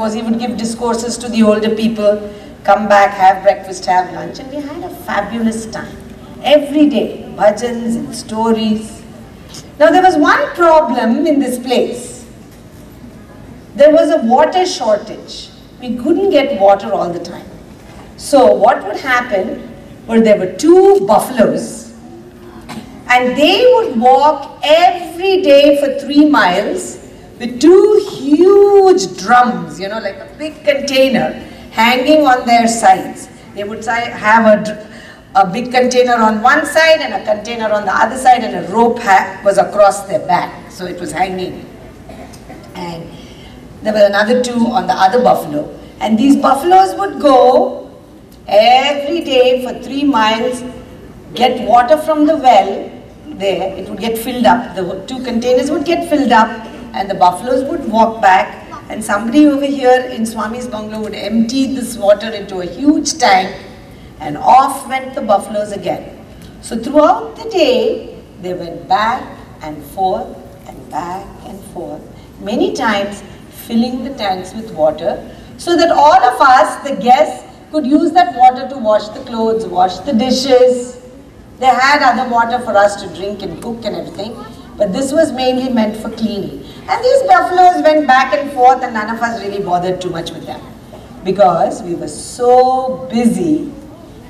course, he would give discourses to the older people, come back, have breakfast, have lunch, and we had a fabulous time. Every day, bhajans and stories. Now there was one problem in this place. There was a water shortage. We couldn't get water all the time. So what would happen were there were two buffaloes, and they would walk every day for 3 miles with 2 huge drums, like a big container hanging on their sides. They would have a big container on one side and a container on the other side, and a rope was across their back, so it was hanging. And there were another 2 on the other buffalo, and these buffaloes would go every day for 3 miles, get water from the well there. It would get filled up, the 2 containers would get filled up, and the buffaloes would walk back, and somebody over here in Swami's bungalow would empty this water into a huge tank, and off went the buffaloes again. So throughout the day, they went back and forth and back and forth, many times filling the tanks with water, so that all of us, the guests, could use that water to wash the clothes, wash the dishes. They had other water for us to drink and cook and everything, but this was mainly meant for cleaning. And these buffaloes went back and forth, and none of us really bothered too much with them, because we were so busy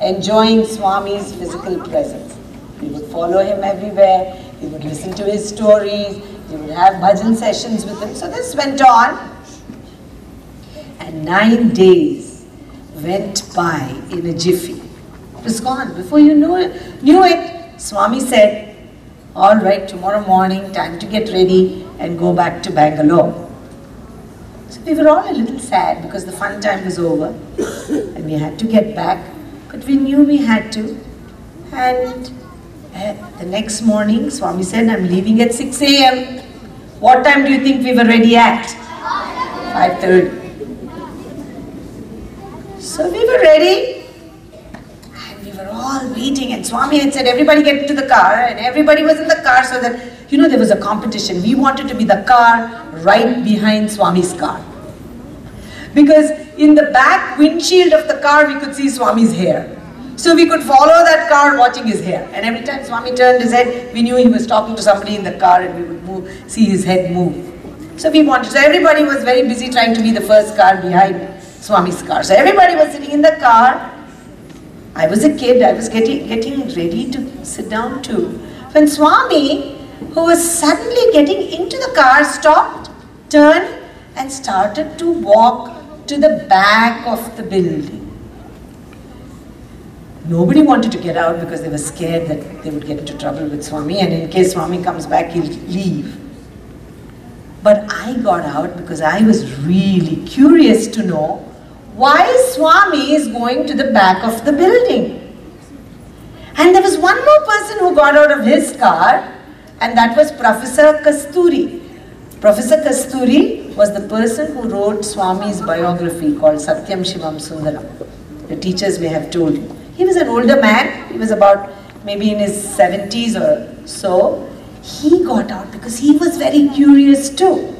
enjoying Swami's physical presence. We would follow him everywhere, we would listen to his stories, we would have bhajan sessions with him. So this went on, and 9 days went by in a jiffy. It was gone. Before you knew it, Swami said, all right, tomorrow morning, time to get ready and go back to Bangalore. So we were all a little sad because the fun time was over and we had to get back, but we knew we had to. And the next morning, Swami said, I'm leaving at 6 a.m. What time do you think we were ready at? 5:30. So we were ready, and we were all waiting, and Swami had said, everybody get into the car, and everybody was in the car, so that, there was a competition. We wanted to be the car right behind Swami's car. Because in the back windshield of the car, we could see Swami's hair. So we could follow that car watching his hair. And every time Swami turned his head, we knew he was talking to somebody in the car, and we would see his head move. So we wanted, so everybody was very busy trying to be the first car behind Swami's car. So everybody was sitting in the car. I was a kid, I was getting ready to sit down too. When Swami, who was suddenly getting into the car, stopped, turned, and started to walk to the back of the building. Nobody wanted to get out because they were scared that they would get into trouble with Swami, and in case Swami comes back, he'll leave. But I got out because I was really curious to know why Swami is going to the back of the building. And there was one more person who got out of his car, and that was Professor Kasturi. Professor Kasturi was the person who wrote Swami's biography called Satyam Shivam Sundaram. The teachers may have told you. He was an older man, he was about maybe in his 70s or so. He got out because he was very curious too.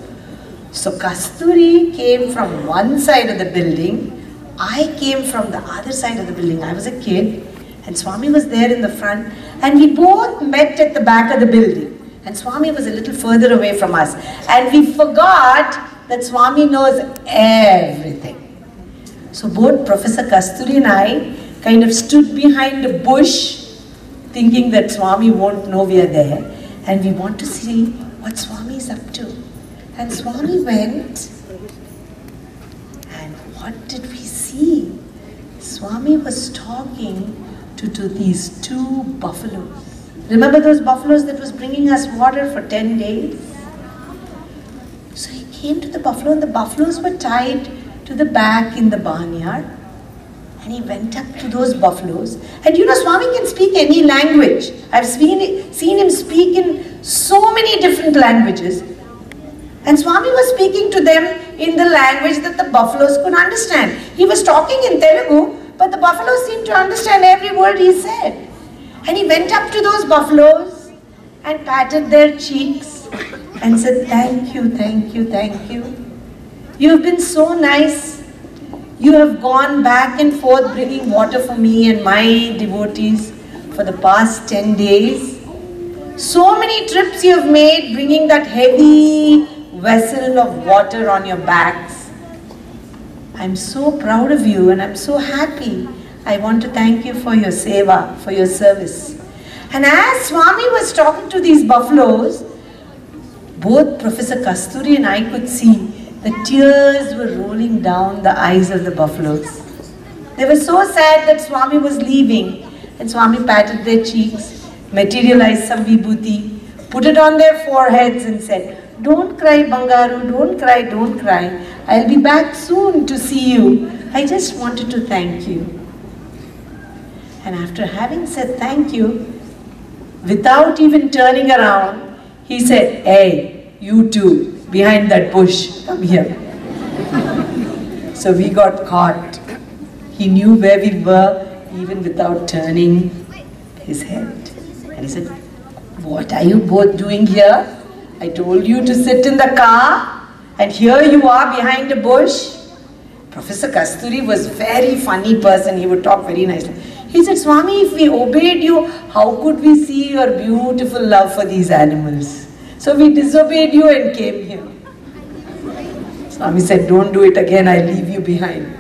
So Kasturi came from one side of the building, I came from the other side of the building. I was a kid and Swami was there in the front, and we both met at the back of the building. And Swami was a little further away from us. And we forgot that Swami knows everything. So both Professor Kasturi and I kind of stood behind a bush thinking that Swami won't know we are there. And we want to see what Swami is up to. And Swami went, and what did we see? Swami was talking to these 2 buffaloes. Remember those buffaloes that was bringing us water for 10 days? So he came to the buffalo, and the buffaloes were tied to the back in the barnyard. And he went up to those buffaloes. And Swami can speak any language. I've seen him speak in so many different languages. And Swami was speaking to them in the language that the buffaloes could understand. He was talking in Telugu, but the buffaloes seemed to understand every word he said. And he went up to those buffaloes and patted their cheeks and said, thank you, thank you, thank you. You have been so nice. You have gone back and forth bringing water for me and my devotees for the past 10 days. So many trips you have made bringing that heavy vessel of water on your backs. I'm so proud of you and I'm so happy. I want to thank you for your seva, for your service. And as Swami was talking to these buffaloes, both Professor Kasturi and I could see the tears were rolling down the eyes of the buffaloes. They were so sad that Swami was leaving, and Swami patted their cheeks, materialized some vibhuti, put it on their foreheads and said, "Don't cry, Bangaru, don't cry, don't cry. I'll be back soon to see you. I just wanted to thank you." And after having said thank you, without even turning around, he said, "Hey, you two, behind that bush, come here." So we got caught. He knew where we were even without turning his head. And he said, "What are you both doing here? I told you to sit in the car and here you are behind a bush." Professor Kasturi was a very funny person. He would talk very nicely. He said, "Swami, if we obeyed you, how could we see your beautiful love for these animals? So we disobeyed you and came here." Swami said, "Don't do it again, I'll leave you behind."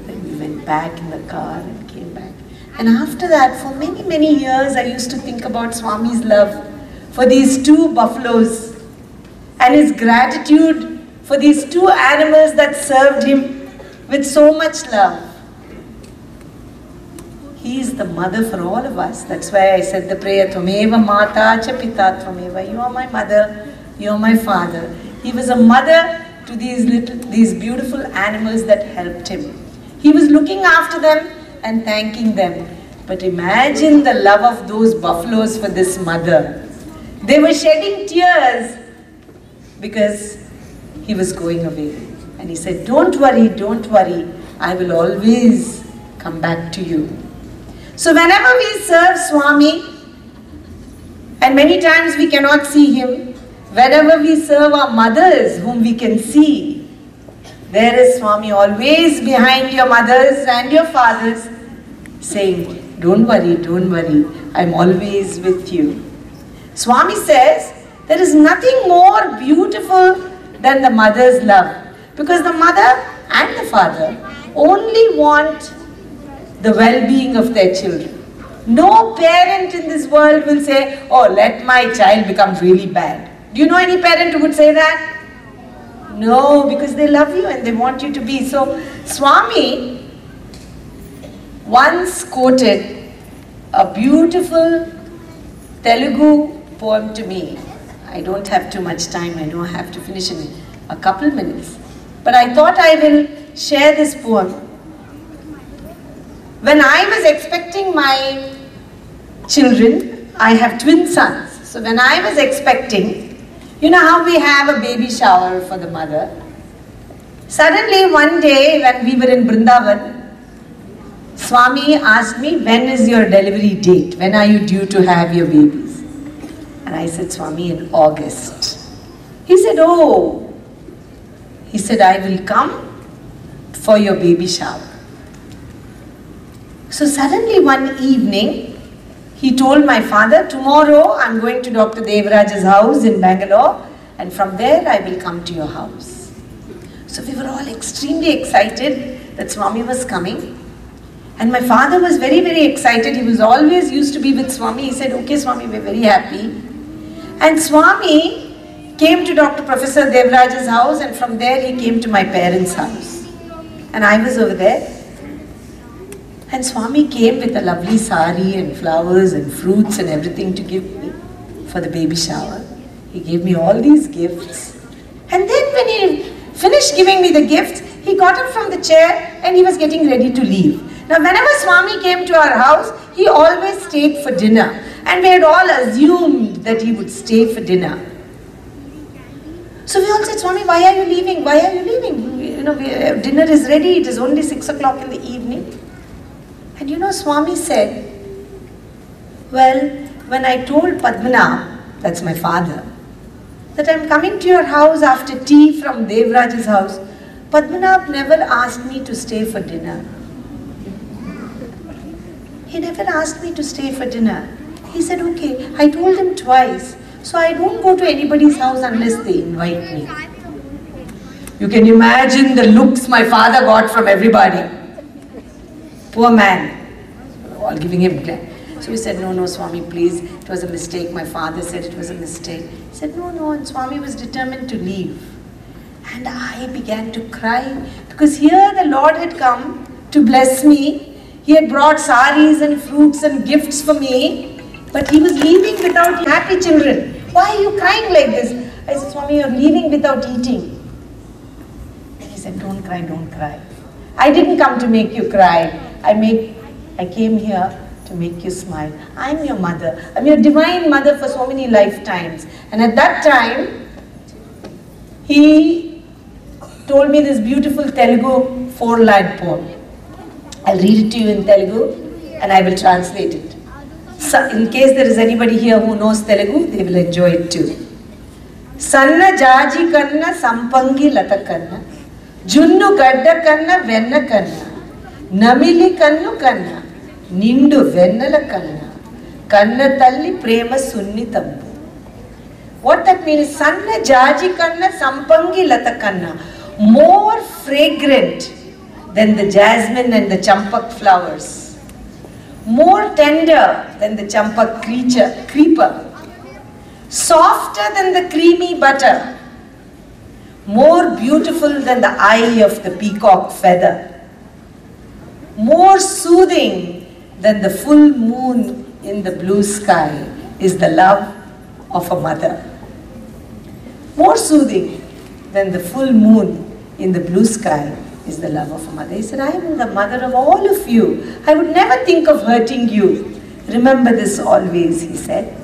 Then we went back in the car and came back. And after that, for many, many years, I used to think about Swami's love for these two buffaloes and his gratitude for these two animals that served him with so much love. He is the mother for all of us. That's why I said the prayer, "Tvameva mata cha pita tvameva." You are my mother, you are my father. He was a mother to these beautiful animals that helped him. He was looking after them and thanking them. But imagine the love of those buffaloes for this mother. They were shedding tears because he was going away. And he said, don't worry, I will always come back to you." So whenever we serve Swami, and many times we cannot see him, whenever we serve our mothers whom we can see, there is Swami always behind your mothers and your fathers saying, don't worry, I'm always with you." Swami says there is nothing more beautiful than the mother's love, because the mother and the father only want the well-being of their children. No parent in this world will say, "Oh, let my child become really bad." Do you know any parent who would say that? No, because they love you and they want you to be. So Swami once quoted a beautiful Telugu poem to me. I don't have too much time. I know I have to finish in a couple minutes. But I thought I will share this poem. When I was expecting my children, I have twin sons. So when I was expecting, you know how we have a baby shower for the mother? Suddenly one day when we were in Vrindavan, Swami asked me, "When is your delivery date? When are you due to have your babies?" And I said, "Swami, in August." He said, "Oh." He said, "I will come for your baby shower." So suddenly one evening, he told my father, "Tomorrow I'm going to Dr. Devaraj's house in Bangalore, and from there I will come to your house." So we were all extremely excited that Swami was coming. And my father was very, very excited. He was always used to be with Swami. He said, "Okay, Swami, we're very happy." And Swami came to Dr. Professor Devaraj's house, and from there he came to my parents' house. And I was over there. And Swami came with a lovely sari and flowers and fruits and everything to give me for the baby shower. He gave me all these gifts. And then when he finished giving me the gifts, he got up from the chair and he was getting ready to leave. Now whenever Swami came to our house, he always stayed for dinner. And we had all assumed that he would stay for dinner. So we all said, "Swami, why are you leaving? Why are you leaving? You know, dinner is ready. It is only 6 o'clock in the evening." And you know, Swami said, "Well, when I told Padmanabh," that's my father, that I'm coming to your house after tea from Devraj's house. Padmanabh never asked me to stay for dinner. He never asked me to stay for dinner. He said, okay. I told him twice. So I don't go to anybody's house unless they invite me. You can imagine the looks my father got from everybody. Poor man. All giving him credit. So he said, no, Swami, please. It was a mistake. My father said it was a mistake. He said, no. And Swami was determined to leave. And I began to cry because here the Lord had come to bless me. He had brought saris and fruits and gifts for me. But he was leaving without happy children. Why are you crying like this? I said, Swami, you're leaving without eating. He said, don't cry, don't cry. I didn't come to make you cry. I came here to make you smile. I'm your mother. I'm your divine mother for so many lifetimes. And at that time, he told me this beautiful Telugu 4-line poem. I'll read it to you in Telugu and I will translate it. So in case there is anybody here who knows Telugu, they will enjoy it too. Sanna jaji kanna sampangi lata kanna, junnu gadda kanna venna kanna, namili kannu kanna, nindu vennala kanna, kanna talli prema sunnitambu. What that means is Sanna jaji kanna sampangi lata kanna, more fragrant than the jasmine and the champak flowers, more tender than the champak creeper, softer than the creamy butter, more beautiful than the eye of the peacock feather, more soothing than the full moon in the blue sky is the love of a mother. More soothing than the full moon in the blue sky is the love of a mother. He said, I am the mother of all of you. I would never think of hurting you. Remember this always, he said.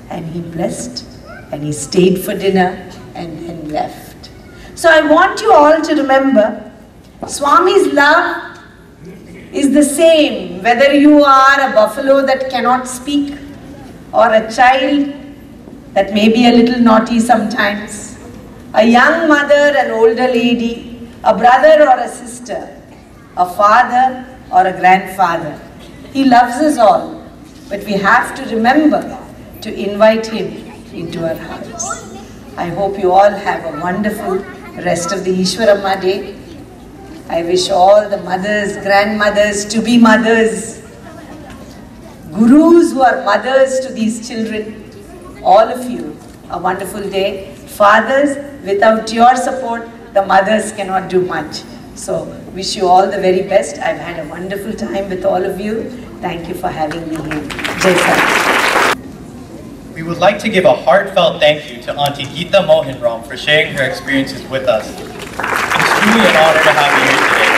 And he blessed and he stayed for dinner and then left. So I want you all to remember, Swami's love is the same whether you are a buffalo that cannot speak or a child that may be a little naughty sometimes, a young mother, an older lady, a brother or a sister, a father or a grandfather. He loves us all, but we have to remember to invite him into our hearts. I hope you all have a wonderful rest of the Easwaramma day. I wish all the mothers, grandmothers, to-be mothers, gurus who are mothers to these children, all of you, a wonderful day. Fathers, without your support, the mothers cannot do much. So, wish you all the very best. I've had a wonderful time with all of you. Thank you for having me here. Jai Sathya. We would like to give a heartfelt thank you to Auntie Geeta Mohanram for sharing her experiences with us. It's truly an honor to have you here today.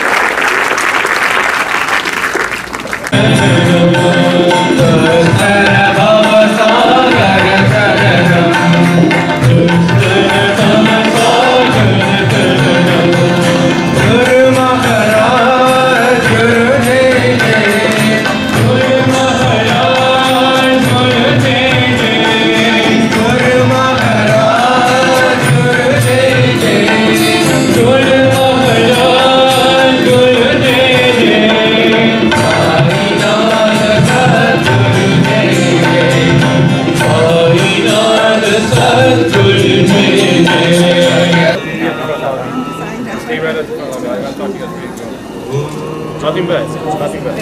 Nothing bad. Nothing bad.